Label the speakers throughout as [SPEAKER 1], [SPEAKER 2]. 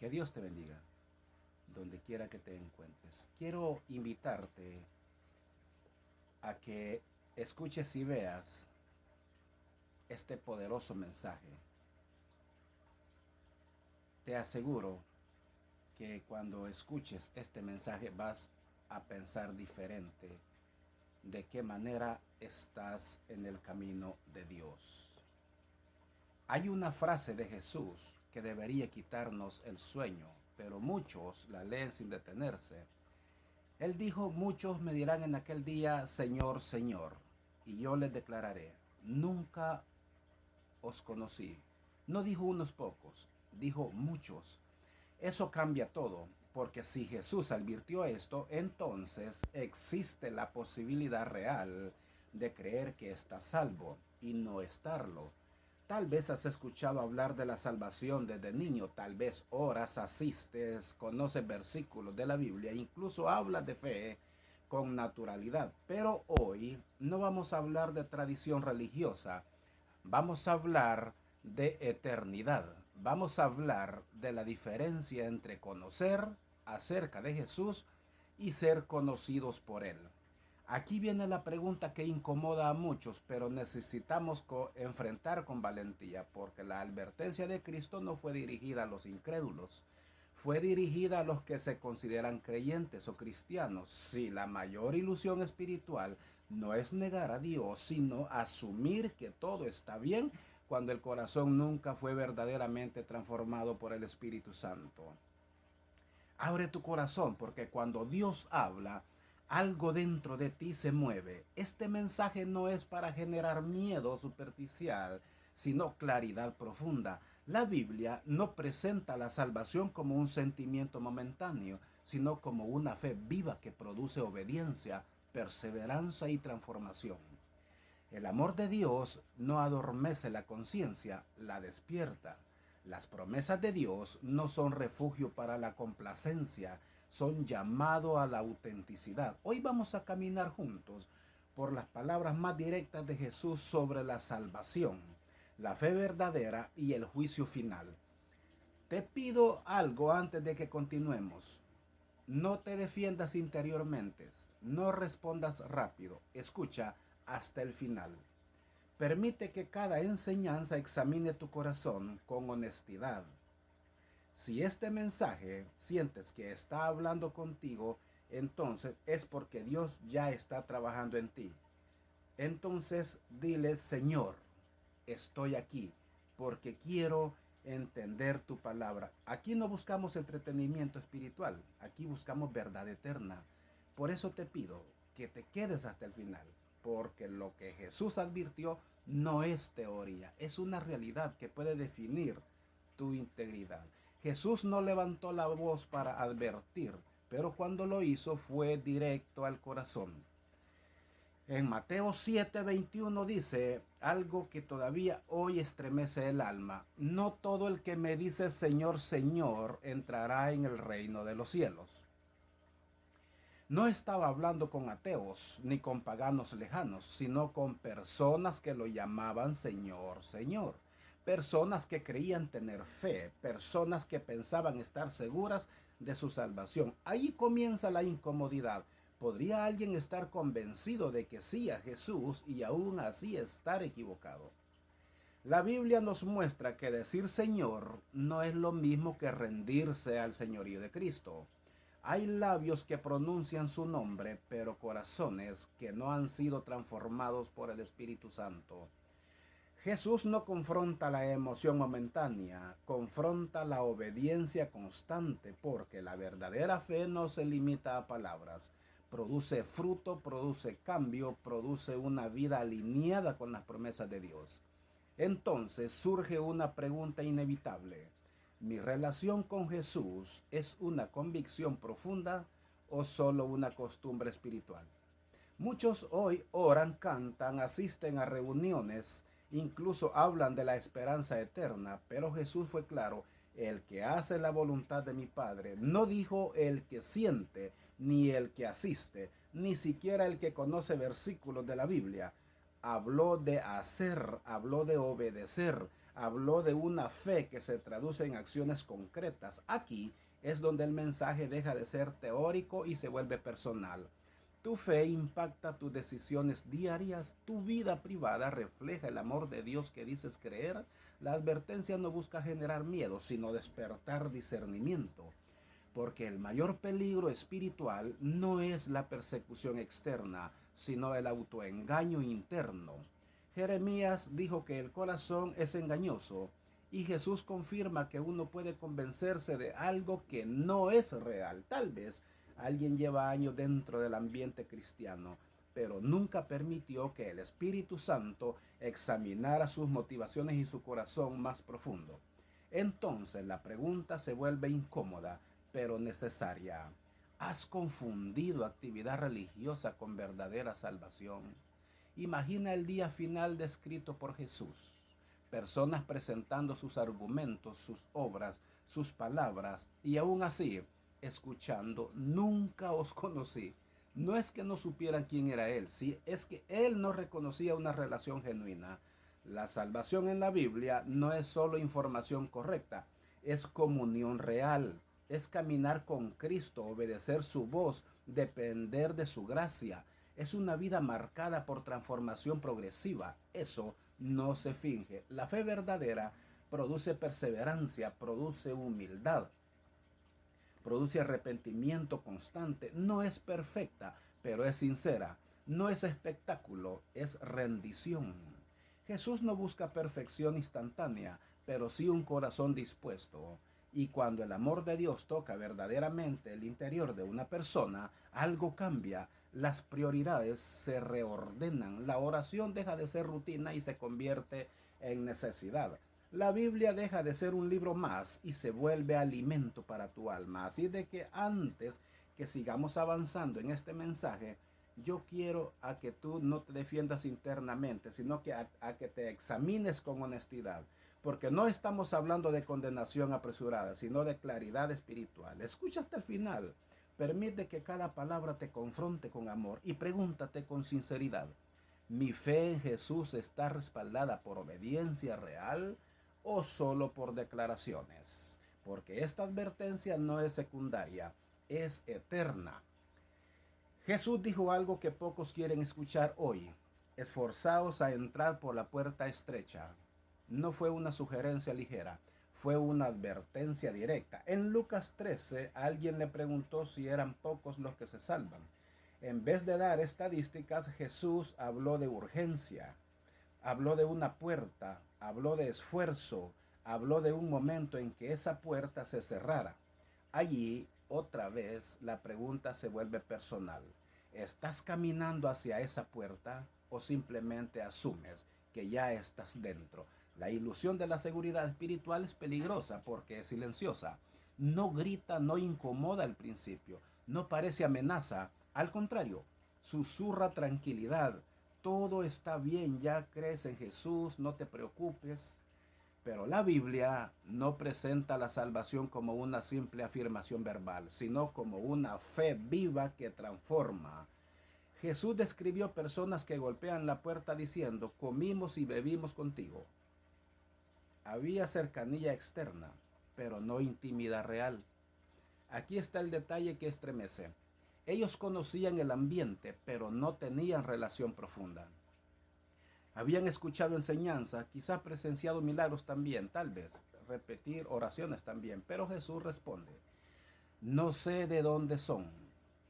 [SPEAKER 1] Que Dios te bendiga, donde quiera que te encuentres. Quiero invitarte a que escuches y veas este poderoso mensaje. Te aseguro que cuando escuches este mensaje vas a pensar diferente de qué manera estás en el camino de Dios. Hay una frase de Jesús que debería quitarnos el sueño, pero muchos la leen sin detenerse. Él dijo: muchos me dirán en aquel día, Señor, Señor, y yo les declararé, nunca os conocí. No dijo unos pocos, dijo muchos. Eso cambia todo, porque si Jesús advirtió esto, entonces existe la posibilidad real de creer que estás salvo y no estarlo. Tal vez has escuchado hablar de la salvación desde niño, tal vez oras, asistes, conoces versículos de la Biblia, incluso hablas de fe con naturalidad. Pero hoy no vamos a hablar de tradición religiosa, vamos a hablar de eternidad. Vamos a hablar de la diferencia entre conocer acerca de Jesús y ser conocidos por Él. Aquí viene la pregunta que incomoda a muchos, pero necesitamos enfrentar con valentía, porque la advertencia de Cristo no fue dirigida a los incrédulos, fue dirigida a los que se consideran creyentes o cristianos. Si la mayor ilusión espiritual no es negar a Dios, sino asumir que todo está bien cuando el corazón nunca fue verdaderamente transformado por el Espíritu Santo. Abre tu corazón, porque cuando Dios habla, algo dentro de ti se mueve. Este mensaje no es para generar miedo superficial, sino claridad profunda. La Biblia no presenta la salvación como un sentimiento momentáneo, sino como una fe viva que produce obediencia, perseverancia y transformación. El amor de Dios no adormece la conciencia, la despierta. Las promesas de Dios no son refugio para la complacencia, son llamado a la autenticidad. Hoy vamos a caminar juntos por las palabras más directas de Jesús sobre la salvación, la fe verdadera y el juicio final. Te pido algo antes de que continuemos. No te defiendas interiormente, no respondas rápido, escucha hasta el final. Permite que cada enseñanza examine tu corazón con honestidad. Si este mensaje sientes que está hablando contigo, entonces es porque Dios ya está trabajando en ti. Entonces dile: Señor, estoy aquí porque quiero entender tu palabra. Aquí no buscamos entretenimiento espiritual, aquí buscamos verdad eterna. Por eso te pido que te quedes hasta el final, porque lo que Jesús advirtió no es teoría, es una realidad que puede definir tu integridad. Jesús no levantó la voz para advertir, pero cuando lo hizo fue directo al corazón. En Mateo 7:21 dice algo que todavía hoy estremece el alma: no todo el que me dice Señor, Señor entrará en el reino de los cielos. No estaba hablando con ateos ni con paganos lejanos, sino con personas que lo llamaban Señor, Señor. Personas que creían tener fe, personas que pensaban estar seguras de su salvación. Ahí comienza la incomodidad. ¿Podría alguien estar convencido de que sí a Jesús y aún así estar equivocado? La Biblia nos muestra que decir Señor no es lo mismo que rendirse al señorío de Cristo. Hay labios que pronuncian su nombre, pero corazones que no han sido transformados por el Espíritu Santo. Jesús no confronta la emoción momentánea, confronta la obediencia constante, porque la verdadera fe no se limita a palabras. Produce fruto, produce cambio, produce una vida alineada con las promesas de Dios. Entonces surge una pregunta inevitable: ¿mi relación con Jesús es una convicción profunda o solo una costumbre espiritual? Muchos hoy oran, cantan, asisten a reuniones, incluso hablan de la esperanza eterna, pero Jesús fue claro: el que hace la voluntad de mi Padre. No dijo el que siente, ni el que asiste, ni siquiera el que conoce versículos de la Biblia. Habló de hacer, habló de obedecer, Habló de una fe que se traduce en acciones concretas. Aquí es donde el mensaje deja de ser teórico y se vuelve personal. Tu fe impacta tus decisiones diarias, tu vida privada refleja el amor de Dios que dices creer. La advertencia no busca generar miedo, sino despertar discernimiento, porque el mayor peligro espiritual no es la persecución externa, sino el autoengaño interno. Jeremías dijo que el corazón es engañoso y Jesús confirma que uno puede convencerse de algo que no es real. Tal vez alguien lleva años dentro del ambiente cristiano, pero nunca permitió que el Espíritu Santo examinara sus motivaciones y su corazón más profundo. Entonces la pregunta se vuelve incómoda, pero necesaria. ¿Has confundido actividad religiosa con verdadera salvación? Imagina el día final descrito por Jesús. Personas presentando sus argumentos, sus obras, sus palabras, y aún así, escuchando, nunca os conocí. No es que no supieran quién era Él, sí, es que Él no reconocía una relación genuina. La salvación en la Biblia no es solo información correcta, es comunión real, es caminar con Cristo, obedecer su voz, depender de su gracia. Es una vida marcada por transformación progresiva. Eso no se finge. La fe verdadera produce perseverancia, produce humildad, produce arrepentimiento constante. No es perfecta, pero es sincera. No es espectáculo, es rendición. Jesús no busca perfección instantánea, pero sí un corazón dispuesto. Y cuando el amor de Dios toca verdaderamente el interior de una persona, algo cambia, las prioridades se reordenan, la oración deja de ser rutina y se convierte en necesidad. La Biblia deja de ser un libro más y se vuelve alimento para tu alma. Así de que antes que sigamos avanzando en este mensaje, yo quiero a que tú no te defiendas internamente, sino que a que te examines con honestidad. Porque no estamos hablando de condenación apresurada, sino de claridad espiritual. Escucha hasta el final. Permite que cada palabra te confronte con amor y pregúntate con sinceridad. ¿Mi fe en Jesús está respaldada por obediencia real o solo por declaraciones? Porque esta advertencia no es secundaria, es eterna. Jesús dijo algo que pocos quieren escuchar hoy. Esforzaos a entrar por la puerta estrecha. No fue una sugerencia ligera, fue una advertencia directa. En Lucas 13, alguien le preguntó si eran pocos los que se salvan. En vez de dar estadísticas, Jesús habló de urgencia, habló de una puerta, habló de esfuerzo, habló de un momento en que esa puerta se cerrara. Allí, otra vez, la pregunta se vuelve personal. ¿Estás caminando hacia esa puerta o simplemente asumes que ya estás dentro? La ilusión de la seguridad espiritual es peligrosa porque es silenciosa. No grita, no incomoda al principio, no parece amenaza. Al contrario, susurra tranquilidad. Todo está bien, ya crees en Jesús, no te preocupes. Pero la Biblia no presenta la salvación como una simple afirmación verbal, sino como una fe viva que transforma. Jesús describió personas que golpean la puerta diciendo, comimos y bebimos contigo. Había cercanía externa, pero no intimidad real. Aquí está el detalle que estremece. Ellos conocían el ambiente, pero no tenían relación profunda. Habían escuchado enseñanza, quizá presenciado milagros también, tal vez, repetir oraciones también, pero Jesús responde, no sé de dónde son.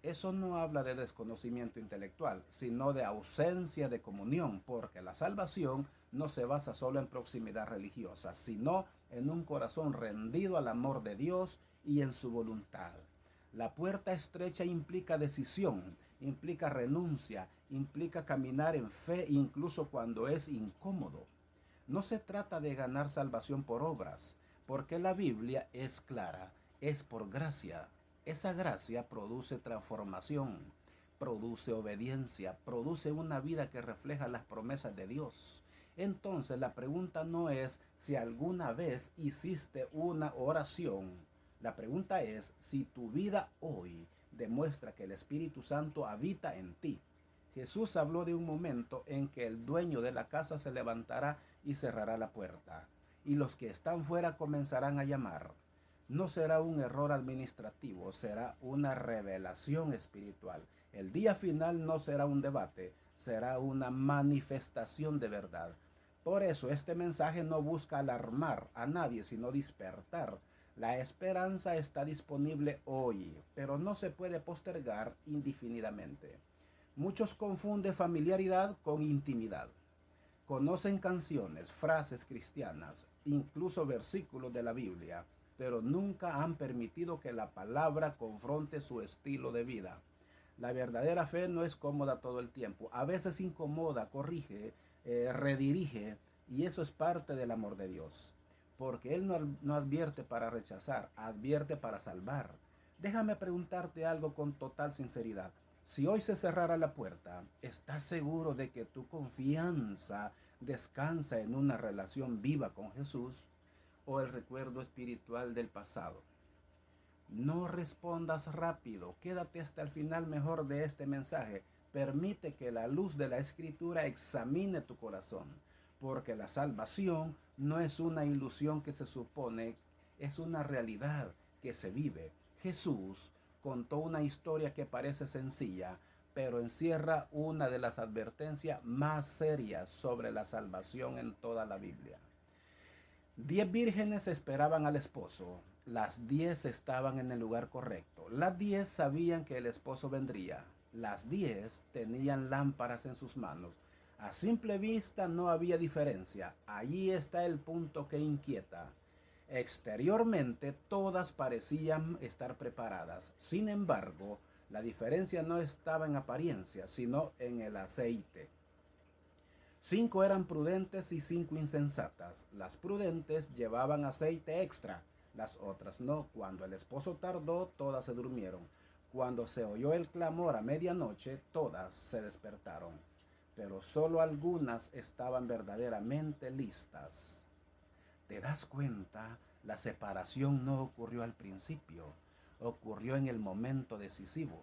[SPEAKER 1] Eso no habla de desconocimiento intelectual, sino de ausencia de comunión, porque la salvación no se basa solo en proximidad religiosa, sino en un corazón rendido al amor de Dios y en su voluntad. La puerta estrecha implica decisión, implica renuncia, implica caminar en fe incluso cuando es incómodo. No se trata de ganar salvación por obras, porque la Biblia es clara, es por gracia. Esa gracia produce transformación, produce obediencia, produce una vida que refleja las promesas de Dios. Entonces la pregunta no es si alguna vez hiciste una oración. La pregunta es si tu vida hoy demuestra que el Espíritu Santo habita en ti. Jesús habló de un momento en que el dueño de la casa se levantará y cerrará la puerta. y los que están fuera comenzarán a llamar. No será un error administrativo, será una revelación espiritual. El día final no será un debate, será una manifestación de verdad. Por eso este mensaje no busca alarmar a nadie, sino despertar. La esperanza está disponible hoy, pero no se puede postergar indefinidamente. Muchos confunden familiaridad con intimidad. Conocen canciones, frases cristianas, incluso versículos de la Biblia, pero nunca han permitido que la palabra confronte su estilo de vida. La verdadera fe no es cómoda todo el tiempo. A veces incomoda, corrige, redirige, y eso es parte del amor de Dios. Porque Él no advierte para rechazar, advierte para salvar. Déjame preguntarte algo con total sinceridad. Si hoy se cerrara la puerta, ¿estás seguro de que tu confianza descansa en una relación viva con Jesús o el recuerdo espiritual del pasado? No respondas rápido, quédate hasta el final mejor de este mensaje. Permite que la luz de la Escritura examine tu corazón, porque la salvación no es una ilusión que se supone, es una realidad que se vive. Jesús contó una historia que parece sencilla, pero encierra una de las advertencias más serias sobre la salvación en toda la Biblia. 10 vírgenes esperaban al esposo. Las 10 estaban en el lugar correcto. Las 10 sabían que el esposo vendría. Las 10 tenían lámparas en sus manos. A simple vista no había diferencia. Allí está el punto que inquieta. Exteriormente todas parecían estar preparadas. Sin embargo, la diferencia no estaba en apariencia, sino en el aceite. 5 eran prudentes y 5 insensatas. Las prudentes llevaban aceite extra, las otras no. Cuando el esposo tardó, todas se durmieron. Cuando se oyó el clamor a medianoche, todas se despertaron. Pero solo algunas estaban verdaderamente listas. ¿Te das cuenta? La separación no ocurrió al principio, ocurrió en el momento decisivo.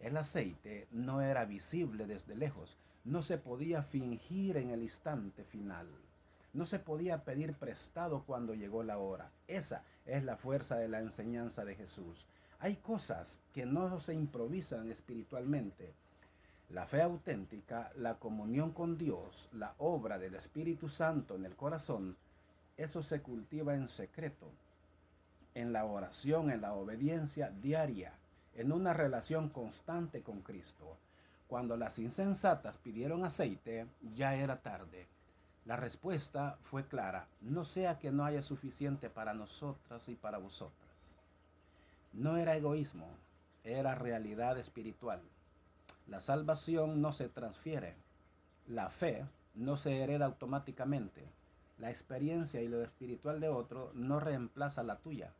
[SPEAKER 1] El aceite no era visible desde lejos, no se podía fingir en el instante final, no se podía pedir prestado cuando llegó la hora. Esa es la fuerza de la enseñanza de Jesús. Hay cosas que no se improvisan espiritualmente. La fe auténtica, la comunión con Dios, la obra del Espíritu Santo en el corazón, eso se cultiva en secreto, en la oración, en la obediencia diaria, en una relación constante con Cristo. Cuando las insensatas pidieron aceite, ya era tarde. La respuesta fue clara: no sea que no haya suficiente para nosotras y para vosotras. No era egoísmo, era realidad espiritual. La salvación no se transfiere. La fe no se hereda automáticamente. La experiencia y lo espiritual de otro no reemplaza la tuya.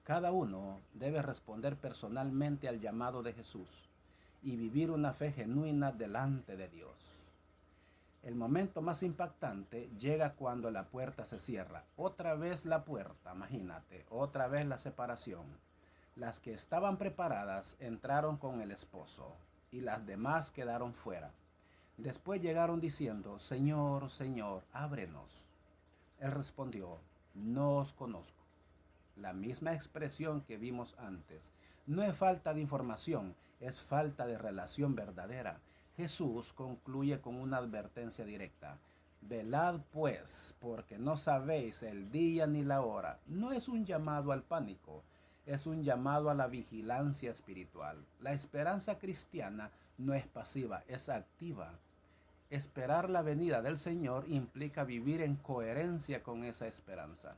[SPEAKER 1] Cada uno debe responder personalmente al llamado de Jesús y vivir una fe genuina delante de Dios. El momento más impactante llega cuando la puerta se cierra. Otra vez la puerta, imagínate, otra vez la separación. Las que estaban preparadas entraron con el esposo y las demás quedaron fuera. Después llegaron diciendo: Señor, Señor, ábrenos. Él respondió: no os conozco. La misma expresión que vimos antes. No es falta de información, es falta de relación verdadera. Jesús concluye con una advertencia directa: velad pues, porque no sabéis el día ni la hora. No es un llamado al pánico, es un llamado a la vigilancia espiritual. La esperanza cristiana no es pasiva, es activa. Esperar la venida del Señor implica vivir en coherencia con esa esperanza.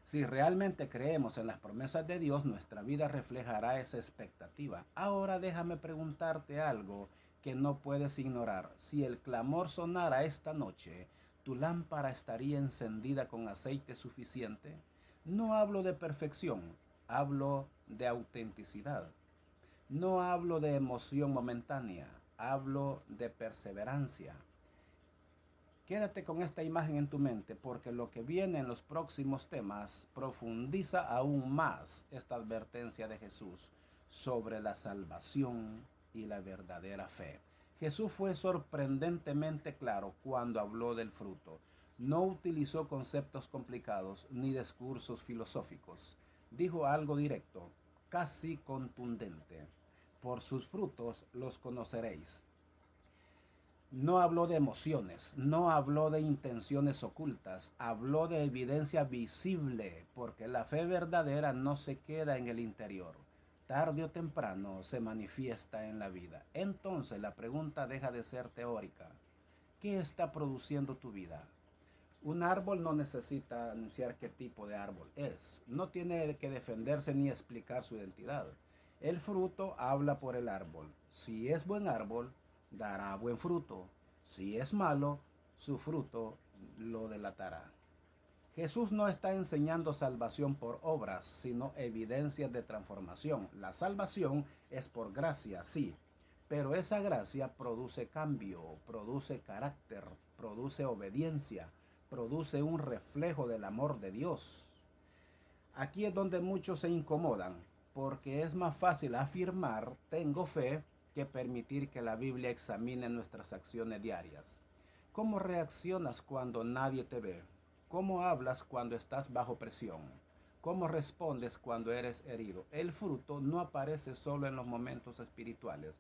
[SPEAKER 1] Si realmente creemos en las promesas de Dios, nuestra vida reflejará esa expectativa. Ahora déjame preguntarte algo que no puedes ignorar. Si el clamor sonara esta noche, ¿tu lámpara estaría encendida con aceite suficiente? No hablo de perfección, hablo de autenticidad. No hablo de emoción momentánea, hablo de perseverancia. Quédate con esta imagen en tu mente, porque lo que viene en los próximos temas profundiza aún más esta advertencia de Jesús sobre la salvación y la verdadera fe. Jesús fue sorprendentemente claro cuando habló del fruto. No utilizó conceptos complicados ni discursos filosóficos. Dijo algo directo, casi contundente. Por sus frutos los conoceréis. No habló de emociones, no habló de intenciones ocultas, habló de evidencia visible, porque la fe verdadera no se queda en el interior. Tarde o temprano se manifiesta en la vida. Entonces la pregunta deja de ser teórica. ¿Qué está produciendo tu vida? Un árbol no necesita anunciar qué tipo de árbol es. No tiene que defenderse ni explicar su identidad. El fruto habla por el árbol. Si es buen árbol, dará buen fruto. Si es malo, su fruto lo delatará. Jesús no está enseñando salvación por obras, sino evidencias de transformación. La salvación es por gracia, sí, pero esa gracia produce cambio, produce carácter, produce obediencia, produce un reflejo del amor de Dios. Aquí es donde muchos se incomodan, porque es más fácil afirmar tengo fe que permitir que la Biblia examine nuestras acciones diarias. ¿Cómo reaccionas cuando nadie te ve? ¿Cómo hablas cuando estás bajo presión? ¿Cómo respondes cuando eres herido? El fruto no aparece solo en los momentos espirituales,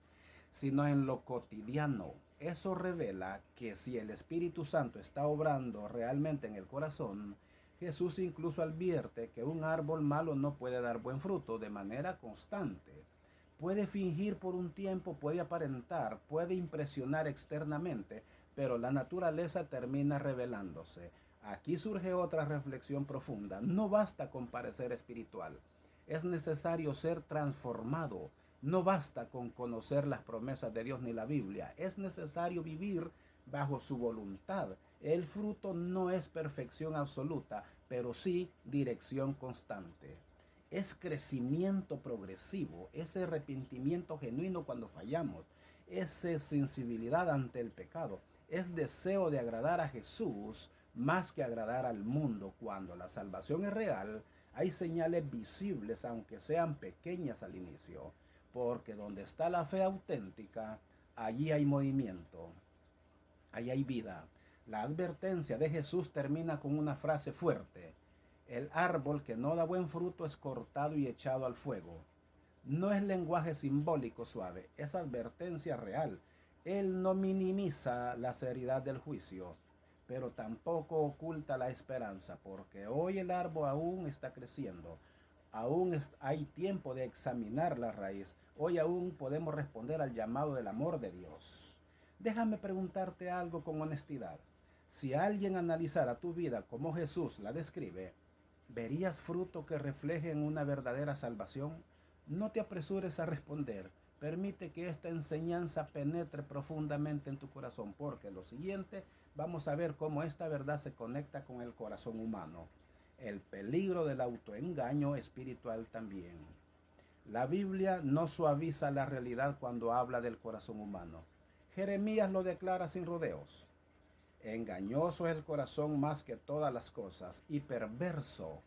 [SPEAKER 1] sino en lo cotidiano. Eso revela que si el Espíritu Santo está obrando realmente en el corazón, Jesús incluso advierte que un árbol malo no puede dar buen fruto de manera constante. Puede fingir por un tiempo, puede aparentar, puede impresionar externamente, pero la naturaleza termina revelándose. Aquí surge otra reflexión profunda. No basta con parecer espiritual. Es necesario ser transformado. No basta con conocer las promesas de Dios ni la Biblia. Es necesario vivir bajo su voluntad. El fruto no es perfección absoluta, pero sí dirección constante. Es crecimiento progresivo, ese arrepentimiento genuino cuando fallamos, esa sensibilidad ante el pecado, es deseo de agradar a Jesús más que agradar al mundo. Cuando la salvación es real, hay señales visibles, aunque sean pequeñas al inicio, porque donde está la fe auténtica, allí hay movimiento, allí hay vida. La advertencia de Jesús termina con una frase fuerte. El árbol que no da buen fruto es cortado y echado al fuego. No es lenguaje simbólico suave, es advertencia real. Él no minimiza la seriedad del juicio, pero tampoco oculta la esperanza, porque hoy el árbol aún está creciendo. Aún hay tiempo de examinar la raíz. Hoy aún podemos responder al llamado del amor de Dios. Déjame preguntarte algo con honestidad. Si alguien analizara tu vida como Jesús la describe, ¿verías fruto que reflejen una verdadera salvación? No te apresures a responder. Permite que esta enseñanza penetre profundamente en tu corazón, porque lo siguiente vamos a ver cómo esta verdad se conecta con el corazón humano. El peligro del autoengaño espiritual también. La Biblia no suaviza la realidad cuando habla del corazón humano. Jeremías lo declara sin rodeos. Engañoso es el corazón más que todas las cosas y perverso.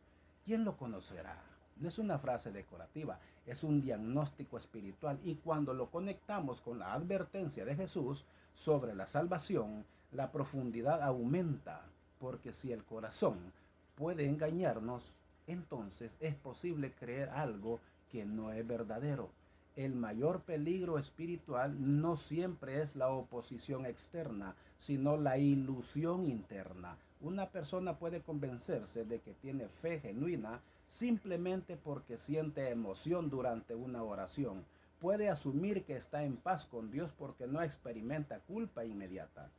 [SPEAKER 1] ¿Quién lo conocerá? No es una frase decorativa, es un diagnóstico espiritual, y cuando lo conectamos con la advertencia de Jesús sobre la salvación, la profundidad aumenta, porque si el corazón puede engañarnos, entonces es posible creer algo que no es verdadero. El mayor peligro espiritual no siempre es la oposición externa, sino la ilusión interna. Una persona puede convencerse de que tiene fe genuina simplemente porque siente emoción durante una oración. Puede asumir que está en paz con Dios porque no experimenta culpa inmediata.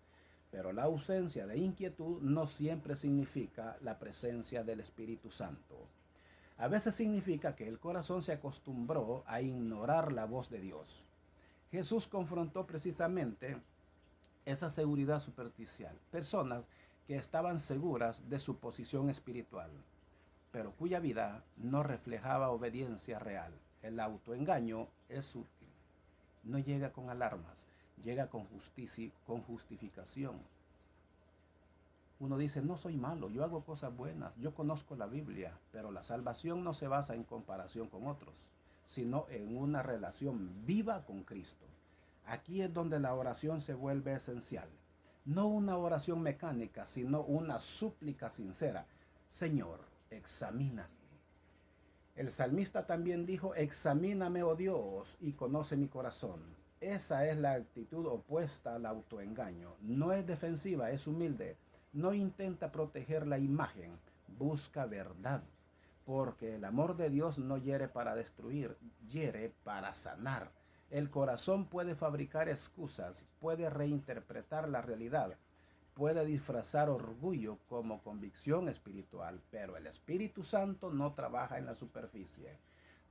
[SPEAKER 1] Pero la ausencia de inquietud no siempre significa la presencia del Espíritu Santo. A veces significa que el corazón se acostumbró a ignorar la voz de Dios. Jesús confrontó precisamente esa seguridad superficial. Personas que estaban seguras de su posición espiritual, pero cuya vida no reflejaba obediencia real. El autoengaño es útil. No llega con alarmas, llega con justificación. Uno dice, no soy malo, yo hago cosas buenas, yo conozco la Biblia, pero la salvación no se basa en comparación con otros, sino en una relación viva con Cristo. Aquí es donde la oración se vuelve esencial. No una oración mecánica, sino una súplica sincera. Señor, examíname. El salmista también dijo, examíname, oh Dios, y conoce mi corazón. Esa es la actitud opuesta al autoengaño. No es defensiva, es humilde. No intenta proteger la imagen, busca verdad. Porque el amor de Dios no hiere para destruir, hiere para sanar. El corazón puede fabricar excusas, puede reinterpretar la realidad, puede disfrazar orgullo como convicción espiritual, pero el Espíritu Santo no trabaja en la superficie,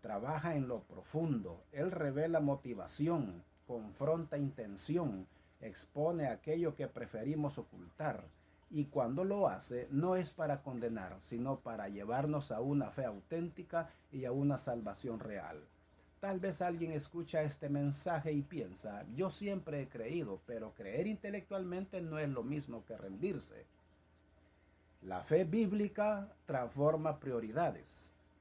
[SPEAKER 1] trabaja en lo profundo. Él revela motivación, confronta intención, expone aquello que preferimos ocultar. Y cuando lo hace, no es para condenar, sino para llevarnos a una fe auténtica y a una salvación real. Tal vez alguien escucha este mensaje y piensa, yo siempre he creído, pero creer intelectualmente no es lo mismo que rendirse. La fe bíblica transforma prioridades,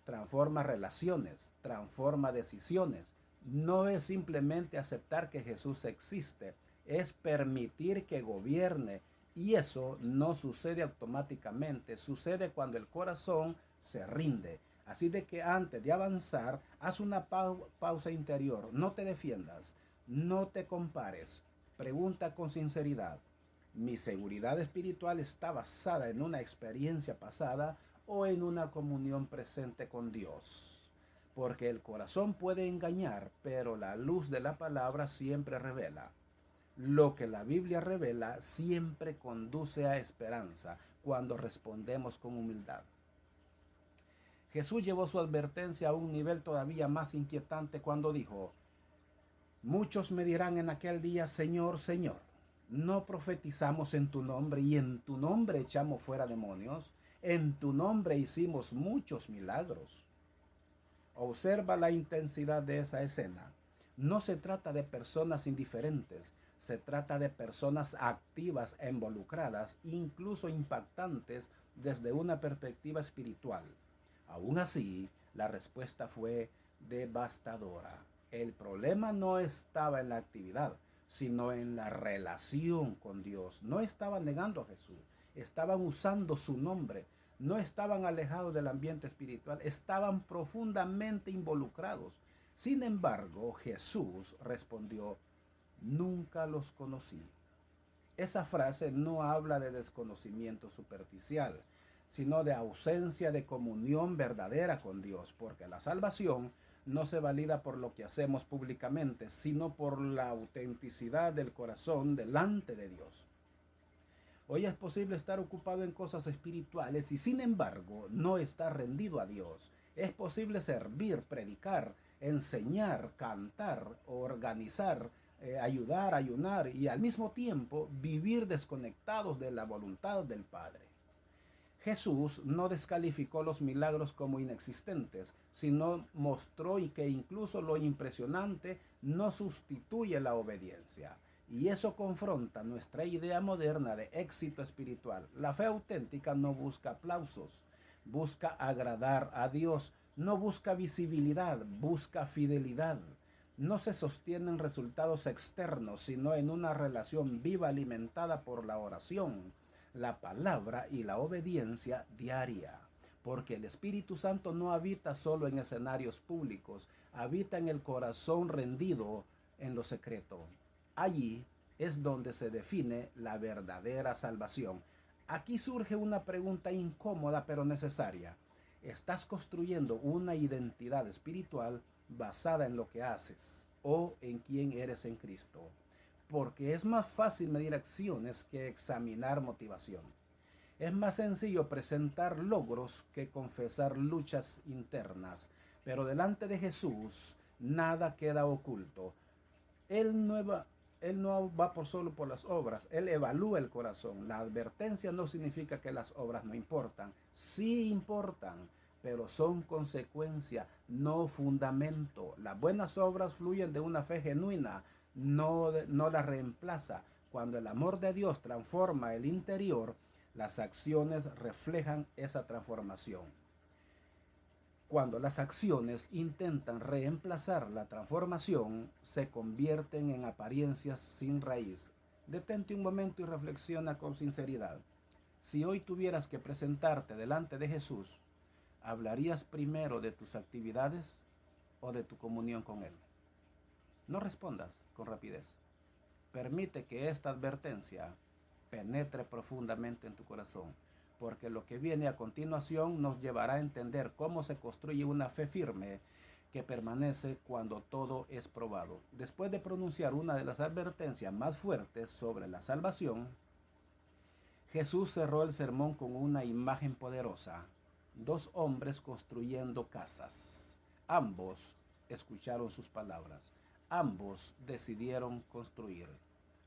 [SPEAKER 1] transforma relaciones, transforma decisiones. No es simplemente aceptar que Jesús existe, es permitir que gobierne. Y eso no sucede automáticamente, sucede cuando el corazón se rinde. Así de que antes de avanzar, haz una pausa interior, no te defiendas, no te compares, pregunta con sinceridad. ¿Mi seguridad espiritual está basada en una experiencia pasada o en una comunión presente con Dios? Porque el corazón puede engañar, pero la luz de la palabra siempre revela. Lo que la Biblia revela siempre conduce a esperanza cuando respondemos con humildad. Jesús llevó su advertencia a un nivel todavía más inquietante cuando dijo, muchos me dirán en aquel día, Señor, Señor, ¿no profetizamos en tu nombre y en tu nombre echamos fuera demonios? En tu nombre hicimos muchos milagros. Observa la intensidad de esa escena. No se trata de personas indiferentes, se trata de personas activas e involucradas, incluso impactantes desde una perspectiva espiritual. Aún así, la respuesta fue devastadora. El problema no estaba en la actividad, sino en la relación con Dios. No estaban negando a Jesús, estaban usando su nombre. No estaban alejados del ambiente espiritual, estaban profundamente involucrados. Sin embargo, Jesús respondió, nunca los conocí. Esa frase no habla de desconocimiento superficial, sino de ausencia de comunión verdadera con Dios, porque la salvación no se valida por lo que hacemos públicamente, sino por la autenticidad del corazón delante de Dios. Hoy es posible estar ocupado en cosas espirituales y sin embargo no estar rendido a Dios. Es posible servir, predicar, enseñar, cantar, organizar, ayudar, ayunar y al mismo tiempo vivir desconectados de la voluntad del Padre. Jesús no descalificó los milagros como inexistentes, sino mostró y que incluso lo impresionante no sustituye la obediencia. Y eso confronta nuestra idea moderna de éxito espiritual. La fe auténtica no busca aplausos, busca agradar a Dios, no busca visibilidad, busca fidelidad. No se sostiene en resultados externos, sino en una relación viva alimentada por la oración, la palabra y la obediencia diaria. Porque el Espíritu Santo no habita solo en escenarios públicos, habita en el corazón rendido en lo secreto. Allí es donde se define la verdadera salvación. Aquí surge una pregunta incómoda pero necesaria. ¿Estás construyendo una identidad espiritual basada en lo que haces o en quién eres en Cristo? Porque es más fácil medir acciones que examinar motivación. Es más sencillo presentar logros que confesar luchas internas. Pero delante de Jesús nada queda oculto. Él no va solo por las obras, Él evalúa el corazón. La advertencia no significa que las obras no importan. Sí importan, pero son consecuencia, no fundamento. Las buenas obras fluyen de una fe genuina, no la reemplaza. Cuando el amor de Dios transforma el interior, las acciones reflejan esa transformación. Cuando las acciones intentan reemplazar la transformación, se convierten en apariencias sin raíz. Detente un momento y reflexiona con sinceridad. Si hoy tuvieras que presentarte delante de Jesús, ¿hablarías primero de tus actividades o de tu comunión con Él? No respondas con rapidez. Permite que esta advertencia penetre profundamente en tu corazón, porque lo que viene a continuación nos llevará a entender cómo se construye una fe firme que permanece cuando todo es probado. Después de pronunciar una de las advertencias más fuertes sobre la salvación, Jesús cerró el sermón con una imagen poderosa: dos hombres construyendo casas. Ambos escucharon sus palabras. Ambos decidieron construir.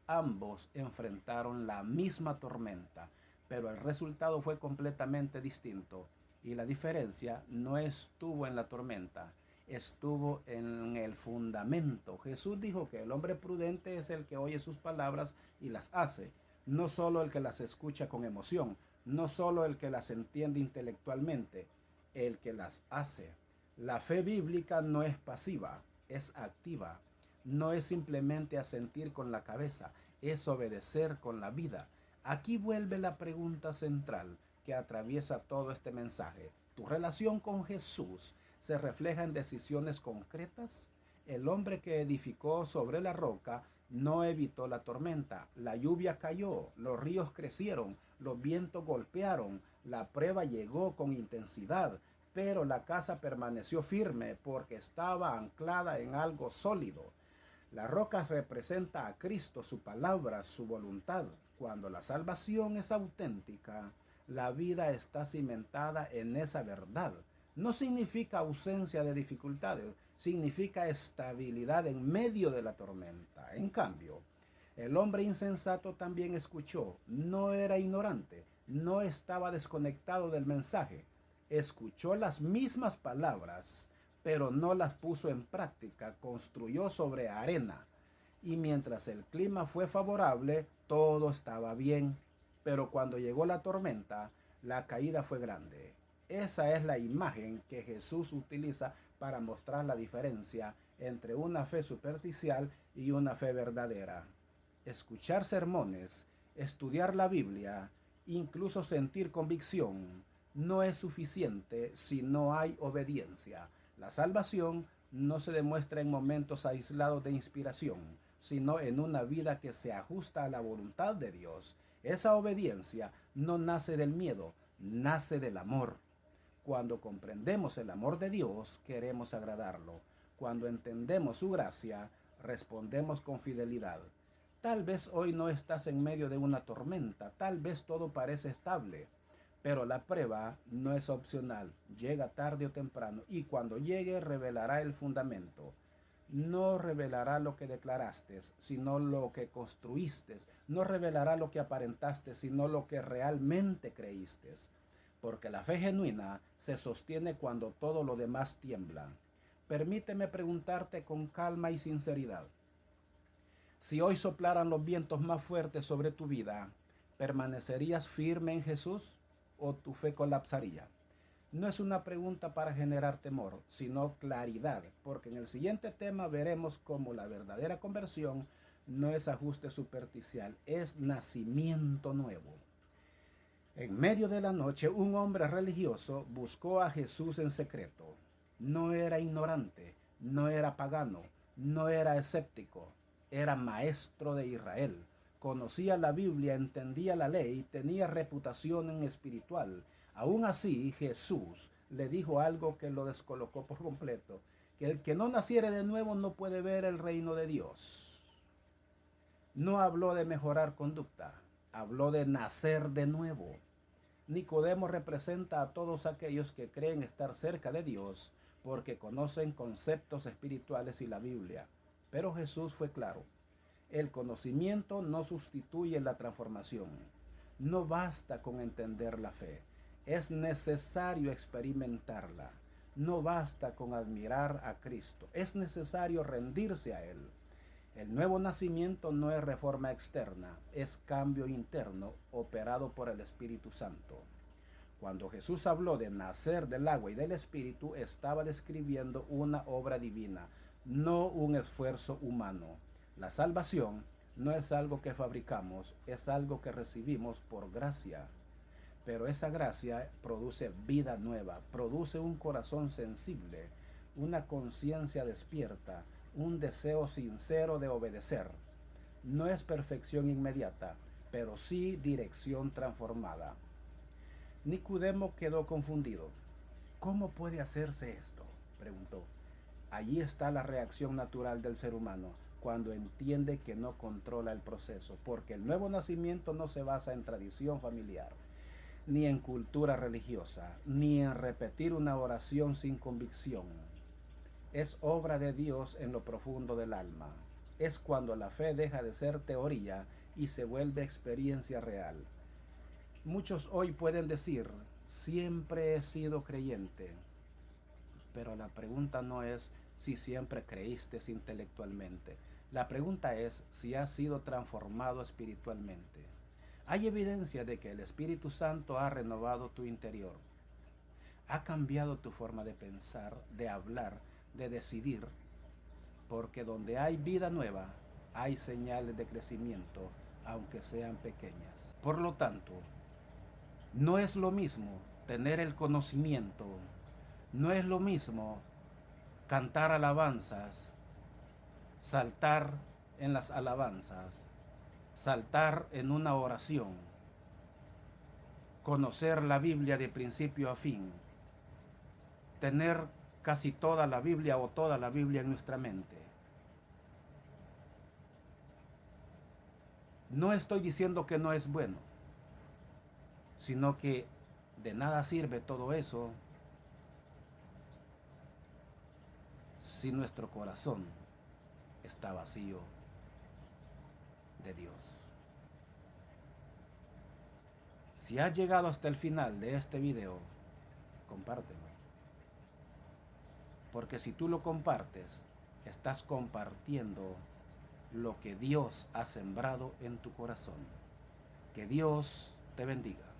[SPEAKER 1] Ambos enfrentaron la misma tormenta, pero el resultado fue completamente distinto. Y la diferencia no estuvo en la tormenta, estuvo en el fundamento. Jesús dijo que el hombre prudente es el que oye sus palabras y las hace, no solo el que las escucha con emoción, no solo el que las entiende intelectualmente, el que las hace. La fe bíblica no es pasiva, es activa. No es simplemente asentir con la cabeza, es obedecer con la vida. Aquí vuelve la pregunta central que atraviesa todo este mensaje. ¿Tu relación con Jesús se refleja en decisiones concretas? El hombre que edificó sobre la roca no evitó la tormenta. La lluvia cayó, los ríos crecieron, los vientos golpearon, la prueba llegó con intensidad, pero la casa permaneció firme porque estaba anclada en algo sólido. La roca representa a Cristo, su palabra, su voluntad. Cuando la salvación es auténtica, la vida está cimentada en esa verdad. No significa ausencia de dificultades, significa estabilidad en medio de la tormenta. En cambio, el hombre insensato también escuchó, no era ignorante, no estaba desconectado del mensaje. Escuchó las mismas palabras, pero no las puso en práctica, construyó sobre arena. Y mientras el clima fue favorable, todo estaba bien. Pero cuando llegó la tormenta, la caída fue grande. Esa es la imagen que Jesús utiliza para mostrar la diferencia entre una fe superficial y una fe verdadera. Escuchar sermones, estudiar la Biblia, incluso sentir convicción, no es suficiente si no hay obediencia. La salvación no se demuestra en momentos aislados de inspiración, sino en una vida que se ajusta a la voluntad de Dios. Esa obediencia no nace del miedo, nace del amor. Cuando comprendemos el amor de Dios, queremos agradarlo. Cuando entendemos su gracia, respondemos con fidelidad. Tal vez hoy no estás en medio de una tormenta, tal vez todo parece estable, pero la prueba no es opcional, llega tarde o temprano, y cuando llegue revelará el fundamento. No revelará lo que declaraste, sino lo que construiste. No revelará lo que aparentaste, sino lo que realmente creíste. Porque la fe genuina se sostiene cuando todo lo demás tiembla. Permíteme preguntarte con calma y sinceridad. Si hoy soplaran los vientos más fuertes sobre tu vida, ¿permanecerías firme en Jesús o tu fe colapsaría? No es una pregunta para generar temor, sino claridad, porque en el siguiente tema veremos cómo la verdadera conversión no es ajuste superficial, es nacimiento nuevo. En medio de la noche, un hombre religioso buscó a Jesús en secreto. No era ignorante, no era pagano, no era escéptico, era maestro de Israel. Conocía la Biblia, entendía la ley, tenía reputación en espiritual. Aún así, Jesús le dijo algo que lo descolocó por completo, que el que no naciere de nuevo no puede ver el reino de Dios. No habló de mejorar conducta, habló de nacer de nuevo. Nicodemo representa a todos aquellos que creen estar cerca de Dios porque conocen conceptos espirituales y la Biblia. Pero Jesús fue claro. El conocimiento no sustituye la transformación. No basta con entender la fe. Es necesario experimentarla. No basta con admirar a Cristo. Es necesario rendirse a Él. El nuevo nacimiento no es reforma externa, es cambio interno operado por el Espíritu Santo. Cuando Jesús habló de nacer del agua y del Espíritu, estaba describiendo una obra divina, no un esfuerzo humano. La salvación no es algo que fabricamos, es algo que recibimos por gracia. Pero esa gracia produce vida nueva, produce un corazón sensible, una conciencia despierta, un deseo sincero de obedecer. No es perfección inmediata, pero sí dirección transformada. Nicodemo quedó confundido. ¿Cómo puede hacerse esto?, preguntó. Allí está la reacción natural del ser humano cuando entiende que no controla el proceso, porque el nuevo nacimiento no se basa en tradición familiar, ni en cultura religiosa, ni en repetir una oración sin convicción. Es obra de Dios en lo profundo del alma. Es cuando la fe deja de ser teoría y se vuelve experiencia real. Muchos hoy pueden decir, siempre he sido creyente, pero la pregunta no es si siempre creíste intelectualmente. La pregunta es si has sido transformado espiritualmente. Hay evidencia de que el Espíritu Santo ha renovado tu interior. Ha cambiado tu forma de pensar, de hablar, de decidir, porque donde hay vida nueva, hay señales de crecimiento, aunque sean pequeñas. Por lo tanto, no es lo mismo tener el conocimiento, no es lo mismo cantar alabanzas, saltar en las alabanzas, saltar en una oración, conocer la Biblia de principio a fin, tener casi toda la Biblia o toda la Biblia en nuestra mente. No estoy diciendo que no es bueno, sino que de nada sirve todo eso si nuestro corazón está vacío de Dios. Si has llegado hasta el final de este video, compártelo. Porque si tú lo compartes, estás compartiendo lo que Dios ha sembrado en tu corazón. Que Dios te bendiga.